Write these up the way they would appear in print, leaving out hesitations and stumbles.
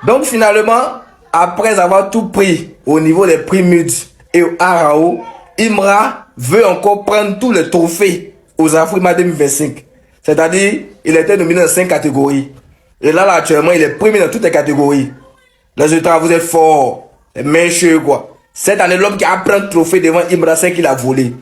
Donc finalement, après avoir tout pris au niveau des Primudes et au Arao, Imra veut encore prendre tous les trophées aux Afrima 2025. C'est-à-dire, il était nominé dans 5 catégories. Et là, actuellement, il est premier dans toutes les catégories. Les Ultras, vous êtes forts. Les méchants, quoi. Cette année, l'homme qui a pris un trophée devant Imra, c'est qu'il a volé.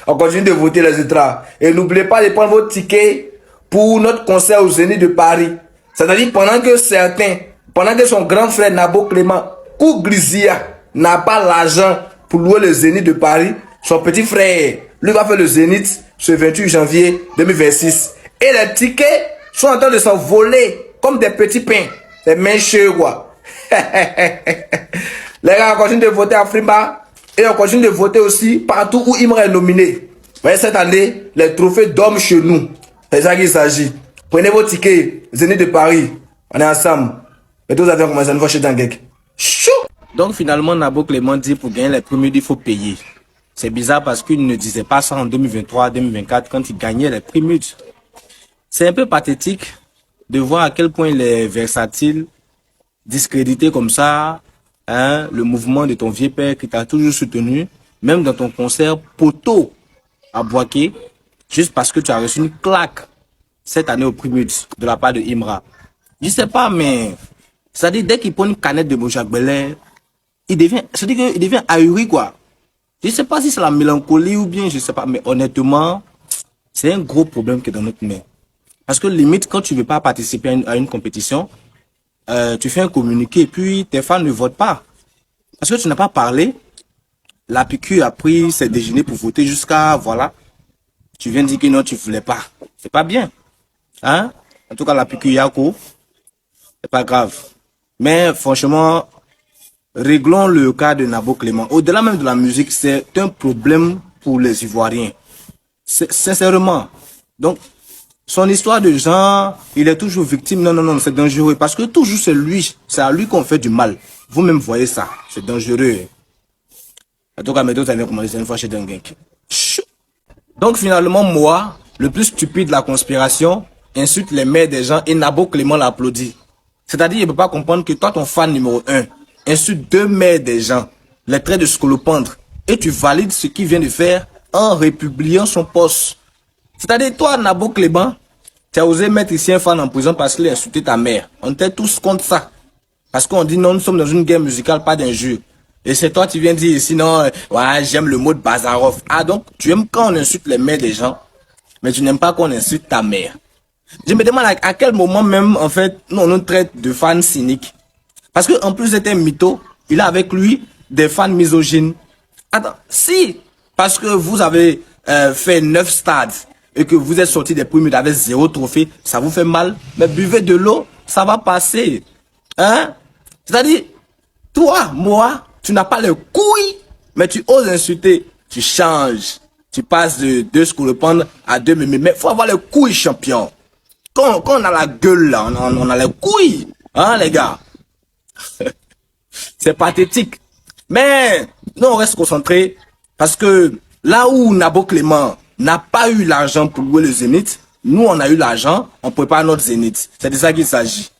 On continue de voter les Ultras. Et n'oubliez pas de prendre votre ticket pour notre concert au Zénith de Paris. C'est-à-dire, pendant que son grand frère Nabo Clément Kougrizia n'a pas l'argent pour louer le Zénith de Paris, son petit frère, lui, va faire le Zénith ce 28 janvier 2026. Et les tickets sont en train de s'envoler comme des petits pains. Des méchants, quoi. Les gars, on continue de voter à Frima et on continue de voter aussi partout où Imra est nominé. Vous voyez, cette année, les trophées dorment chez nous. C'est ça qu'il s'agit. Prenez vos tickets, Zénith de Paris. On est ensemble. Mais tous vous avez commencé une fois chez Dangek. Chou! Donc finalement, Nabo Clément dit pour gagner les premiers, il faut payer. C'est bizarre parce qu'il ne disait pas ça en 2023-2024 quand il gagnait les premiers. C'est un peu pathétique de voir à quel point il est versatile, discrédité comme ça, hein, le mouvement de ton vieux père qui t'a toujours soutenu, même dans ton concert poteau à Boaké, juste parce que tu as reçu une claque cette année au Primudes de la part de Imra. Je sais pas, mais ça dit dès qu'il prend une canette de Bojack Belair, il devient ahuri, quoi. Je sais pas si c'est la mélancolie ou bien, je sais pas, mais honnêtement, c'est un gros problème qui est dans notre main. Parce que limite, quand tu veux pas participer à une compétition, tu fais un communiqué et puis tes fans ne votent pas. Parce que tu n'as pas parlé, la PQ a pris ses déjeuners pour voter jusqu'à, voilà, tu viens dire que non, tu voulais pas. C'est pas bien. Hein? En tout cas, la PQ Yako, c'est pas grave. Mais franchement, réglons le cas de Nabo Clément. Au-delà même de la musique, c'est un problème pour les Ivoiriens. Sincèrement. Donc, son histoire de genre, il est toujours victime. Non, non, non, c'est dangereux. Parce que toujours c'est à lui qu'on fait du mal. Vous-même voyez ça. C'est dangereux. En tout cas, mes deux amis ont commencé une fois chez Dengenk. Donc finalement, moi, le plus stupide de la conspiration, insulte les mères des gens et Nabo Clément l'applaudit. C'est-à-dire, il ne peut pas comprendre que toi, ton fan numéro 1, insulte deux mères des gens, les traits de scolopendre, et tu valides ce qu'il vient de faire en républiant son poste. C'est-à-dire, toi, Nabo Clément, tu as osé mettre ici un fan en prison parce qu'il a insulté ta mère. On était tous contre ça. Parce qu'on dit non, nous sommes dans une guerre musicale, pas d'injure. Et c'est toi, tu viens dire ici, non, ouais, j'aime le mot de Bazarov. Ah, donc, tu aimes quand on insulte les mères des gens, mais tu n'aimes pas qu'on insulte ta mère. Je me demande à quel moment même, en fait, on nous traite de fans cyniques. Parce qu'en plus d'être un mytho, il a avec lui des fans misogynes. Attends, si, parce que vous avez fait 9 stades et que vous êtes sorti des premiers avec 0 trophée, ça vous fait mal, mais buvez de l'eau, ça va passer. Hein? C'est-à-dire, toi, moi, tu n'as pas les couilles, mais tu oses insulter, tu changes. Tu passes de 2 scolopendres à 2 mémés. Mais il faut avoir les couilles, champion. Quand on a la gueule, là, on a les couilles. Hein, les gars? C'est pathétique. Mais, nous, on reste concentrés. Parce que là où Nabo Clément n'a pas eu l'argent pour louer le Zénith, nous, on a eu l'argent, on prépare notre Zénith. C'est de ça qu'il s'agit.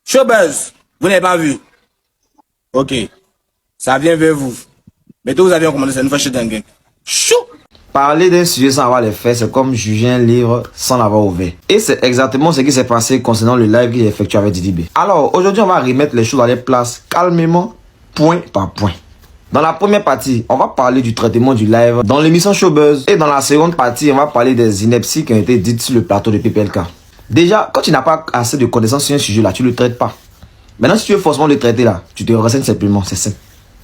Showbuzz, vous n'avez pas vu? Ok. Ça vient vers vous. Mais tous vous avez recommandé, c'est une fois chez Dengue. Chou! Parler d'un sujet sans avoir les faits, c'est comme juger un livre sans l'avoir ouvert. Et c'est exactement ce qui s'est passé concernant le live que j'ai effectué avec Didi B. Alors, aujourd'hui, on va remettre les choses dans les places calmement, point par point. Dans la première partie, on va parler du traitement du live dans l'émission Showbuzz. Et dans la seconde partie, on va parler des inepties qui ont été dites sur le plateau de PPLK. Déjà, quand tu n'as pas assez de connaissances sur un sujet là, tu ne le traites pas. Maintenant, si tu veux forcément le traiter là, tu te renseignes simplement, c'est simple.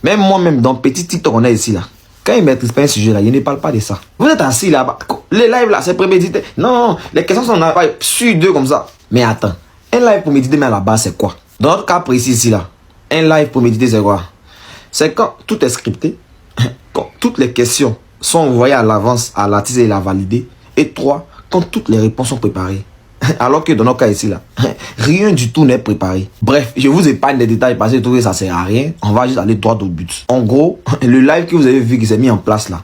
Même moi-même, dans petit TikTok, on est ici là. Quand il ne maîtrise pas un sujet là, il ne parle pas de ça. Vous êtes assis là-bas. Les lives là, c'est prémédité. Non, les questions sont sur deux comme ça. Mais attends, un live pour méditer, mais à la base, c'est quoi? Dans notre cas précis ici là, un live pour méditer, c'est quoi? C'est quand tout est scripté, quand toutes les questions sont envoyées à l'avance à l'artiste et il a validé. Et 3, quand toutes les réponses sont préparées. Alors que dans notre cas ici là, rien du tout n'est préparé. Bref, je vous épargne les détails parce que je trouve que ça sert à rien. On va juste aller droit au but. En gros, le live que vous avez vu qui s'est mis en place là,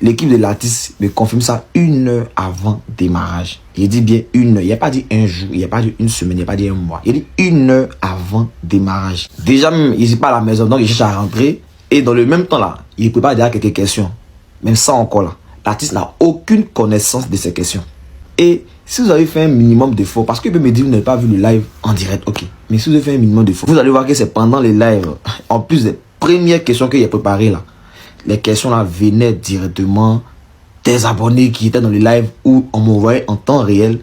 l'équipe de l'artiste me confirme ça 1 heure avant démarrage. Il dit bien 1 heure. Il n'a pas dit un jour, il n'a pas dit une semaine, il n'a pas dit un mois. Il dit 1 heure avant démarrage. Déjà, même, il n'est pas à la maison, donc il cherche à rentrer. Et dans le même temps, là, il prépare déjà quelques questions. Même ça encore, là, l'artiste n'a aucune connaissance de ces questions. Et si vous avez fait un minimum d'efforts, parce qu'il peut me dire, vous n'avez pas vu le live en direct, ok. Mais si vous avez fait un minimum d'efforts, vous allez voir que c'est pendant les lives, en plus des premières questions qu'il a préparées là, les questions là venaient directement des abonnés qui étaient dans le live où on m'envoyait en temps réel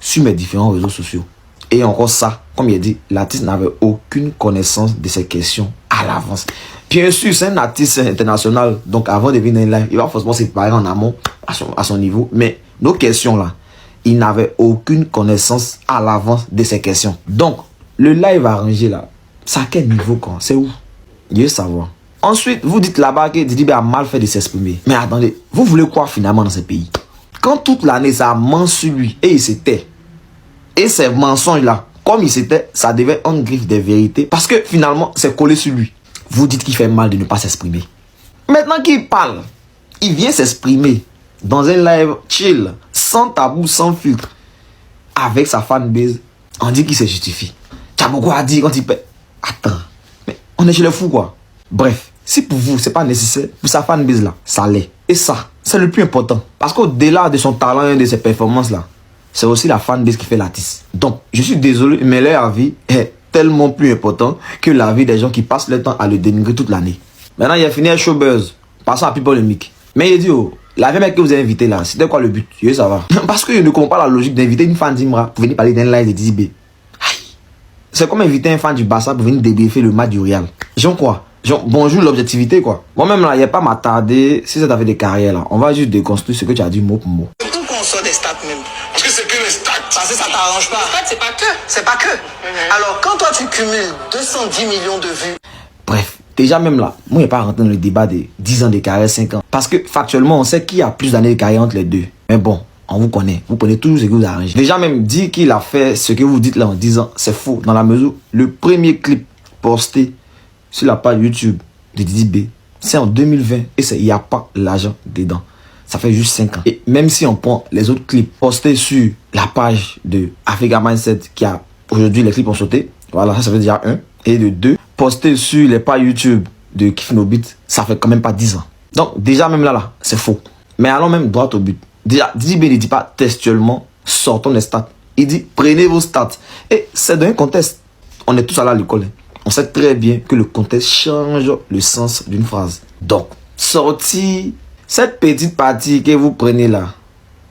sur mes différents réseaux sociaux. Et encore ça, comme il a dit, l'artiste n'avait aucune connaissance de ces questions à l'avance. Bien sûr, c'est un artiste international, donc avant de venir dans le live, il va forcément se préparer en amont à son niveau. Mais nos questions là, il n'avait aucune connaissance à l'avance de ces questions. Donc, le live arrangé là, c'est à quel niveau quoi? C'est où? Je veux savoir. Ensuite, vous dites là-bas que Didi B a mal fait de s'exprimer. Mais attendez, vous voulez quoi finalement dans ce pays? Quand toute l'année ça a menti sur lui et il s'était. Et ces mensonges-là, comme il s'était, ça devait en griffe des vérités. Parce que finalement, c'est collé sur lui. Vous dites qu'il fait mal de ne pas s'exprimer. Maintenant qu'il parle, il vient s'exprimer dans un live chill, sans tabou, sans filtre, avec sa fanbase. On dit qu'il se justifie. Tu as beaucoup à dire quand il paie. Attends, mais on est chez les fous quoi. Bref, si pour vous, c'est pas nécessaire, pour sa fanbase là, ça l'est. Et ça, c'est le plus important. Parce qu'au-delà de son talent et de ses performances là, c'est aussi la fanbase qui fait l'artiste. Donc, je suis désolé, mais leur avis est tellement plus important que l'avis des gens qui passent le temps à le dénigrer toute l'année. Maintenant, il a fini à Showbuzz. Passons à People Mic. Mais il dit, oh, la mec que vous avez invité là, c'était quoi le but? Je veux savoir. Parce que je ne comprends pas la logique d'inviter une fan d'Imra pour venir parler d'un live de Didi B. C'est comme inviter un fan du Barça pour venir débriefer le match du Real. Genre quoi? Genre, bonjour l'objectivité quoi. Moi-même là, il n'y a pas m'attarder si ça fait des carrières là. On va juste déconstruire ce que tu as dit mot pour mot. Surtout quand on sort des stats même. Parce que c'est que les stats. Parce que ça t'arrange pas. Les stats, c'est pas que. C'est pas que. Alors, quand toi tu cumules 210 millions de vues. Bref, déjà même là, moi je n'ai pas rentré dans le débat de 10 ans de carrière, 5 ans. Parce que factuellement, on sait qui a plus d'années de carrière entre les deux. Mais bon, on vous connaît. Vous prenez toujours ce que vous arrangez. Déjà même dire qu'il a fait ce que vous dites là en 10 ans, c'est faux. Dans la mesure, le premier clip posté sur la page YouTube de Didi B, c'est en 2020 et il n'y a pas l'argent dedans. Ça fait juste 5 ans. Et même si on prend les autres clips postés sur la page de Africa Mindset, qui a aujourd'hui les clips ont sauté, voilà, ça fait déjà 1. Et de 2, postés sur les pages YouTube de Kiff No Beat, ça fait quand même pas 10 ans. Donc déjà même là, c'est faux. Mais allons même droit au but. Déjà, Didi B ne dit pas textuellement, sortons les stats. Il dit, prenez vos stats. Et c'est dans un contexte. On est tous allés à l'école. On sait très bien que le contexte change le sens d'une phrase. Donc, sorti, cette petite partie que vous prenez là,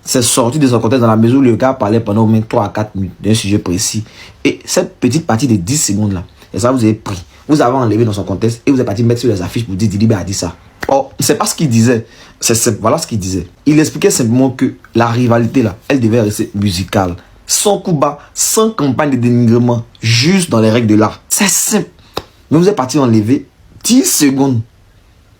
c'est sorti de son contexte dans la mesure où le gars parlait pendant au moins 3 à 4 minutes d'un sujet précis. Et cette petite partie de 10 secondes là, et ça vous avez pris, vous avez enlevé dans son contexte et vous avez parti mettre sur les affiches pour dire Didi B a dit ça. Or, c'est pas ce qu'il disait. Voilà ce qu'il disait. Il expliquait simplement que la rivalité là, elle devait rester musicale. Sans coup bas, sans campagne de dénigrement, juste dans les règles de l'art. C'est simple. Mais vous êtes parti enlever 10 secondes.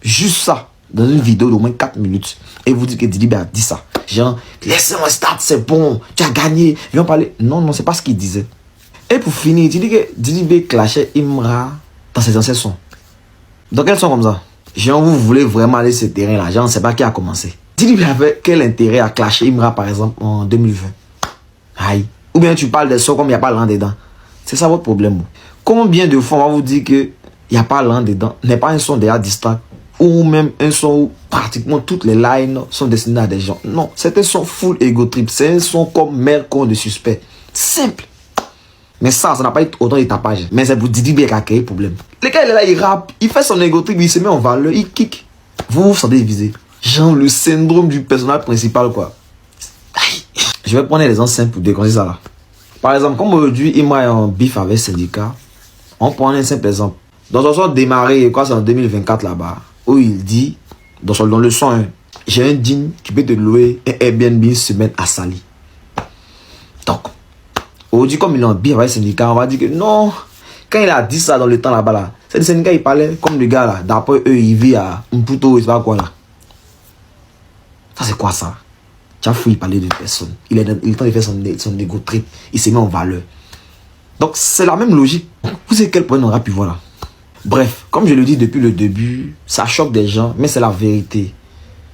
Juste ça. Dans une vidéo d'au moins 4 minutes. Et vous dites que Didi B a dit ça. Genre, laissez-moi start, c'est bon. Tu as gagné. Viens parler. Non, non, c'est pas ce qu'il disait. Et pour finir, il dit que Didi B clashait Imra dans ses anciens sons. Dans quels sons comme ça? Genre, vous voulez vraiment aller sur ce terrain-là. Genre, on ne sait pas qui a commencé. Didi B avait quel intérêt à clasher Imra, par exemple, en 2020? Aïe. Ou bien tu parles des sons comme il n'y a pas l'an dedans. C'est ça votre problème. Combien de fois on va vous dire qu'il n'y a pas l'an dedans? N'est pas un son déjà distinct. Ou même un son où pratiquement toutes les lines sont destinées à des gens. Non, c'est un son full ego trip. C'est un son comme Mercon de Suspect. Simple. Mais ça n'a pas été autant de tapage. Mais c'est pour Didi B qui a créé le problème. Le gars il est là, il rappe, il fait son ego trip, il se met en valeur, il kick. Vous vous sentez visé. Genre le syndrome du personnage principal quoi. Aïe. Je vais prendre les anciens pour déconner ça là. Par exemple, comme aujourd'hui, il m'a un bif avec Syndicat. On prend un simple exemple. Dans son son démarré, quoi, c'est en 2024 là-bas, où il dit, dans le son, hein, j'ai un jean qui peut te louer un Airbnb une semaine à Sali. Donc, aujourd'hui, comme il est en bif avec Syndicat, on va dire que non. Quand il a dit ça dans le temps là-bas, là, c'est le Syndicat, il parlait comme le gars là. D'après eux, il vit à Mputo, il sais pas quoi là. Ça, c'est quoi ça? Tu as fouillé parler de personne. Il est en train de faire son ego trip. Il se met en valeur. Donc, c'est la même logique. Vous savez quel point on aura pu voir là. Bref, comme je le dis depuis le début, ça choque des gens, mais c'est la vérité.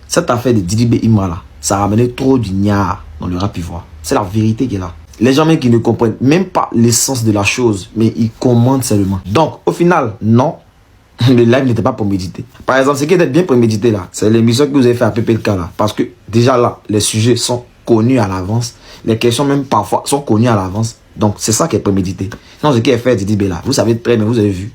Cette affaire de Didi B Imra là, ça a ramené trop d'ignare dans le rap ivoire. C'est la vérité qui est là. Les gens même qui ne comprennent même pas l'essence de la chose, mais ils commandent seulement. Donc, au final, non, le live n'était pas prémédité. Par exemple, ce qui était bien prémédité là, c'est l'émission que vous avez fait à PPK là. Parce que déjà là, les sujets sont connus à l'avance. Les questions même parfois sont connues à l'avance. Donc, c'est ça qui est prémédité. Sinon, ce qui est fait Didi B là, vous savez très bien, vous avez vu.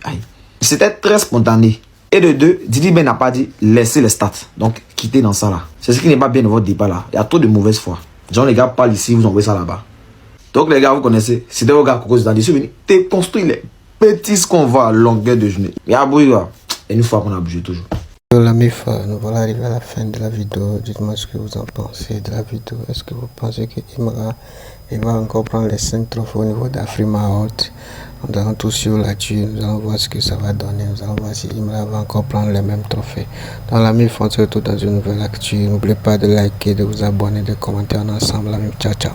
C'était très spontané. Et de deux, Didi B n'a pas dit laissez les stats. Donc, quittez dans ça là. C'est ce qui n'est pas bien dans votre débat là. Il y a trop de mauvaise foi. Genre, les gars parlent ici, vous envoyez ça là-bas. Donc les gars, vous connaissez, c'était vos gars qui dans des souvenirs. T'es construit les petits qu'on va à longueur de journée. Il y a bruit là. Et une fois qu'on a bougé toujours. La MIF, nous voilà arrivés à la fin de la vidéo. Dites-moi ce que vous en pensez de la vidéo. Est-ce que vous pensez que Imra va encore prendre les 5 trophées au niveau d'Afrima Haute? Nous allons tous sur là-dessus. Nous allons voir ce que ça va donner. Nous allons voir si Imra va encore prendre les mêmes trophées. Dans la MIF, on se retrouve dans une nouvelle actu. N'oubliez pas de liker, de vous abonner, de commenter ensemble. La MIF, ciao, ciao.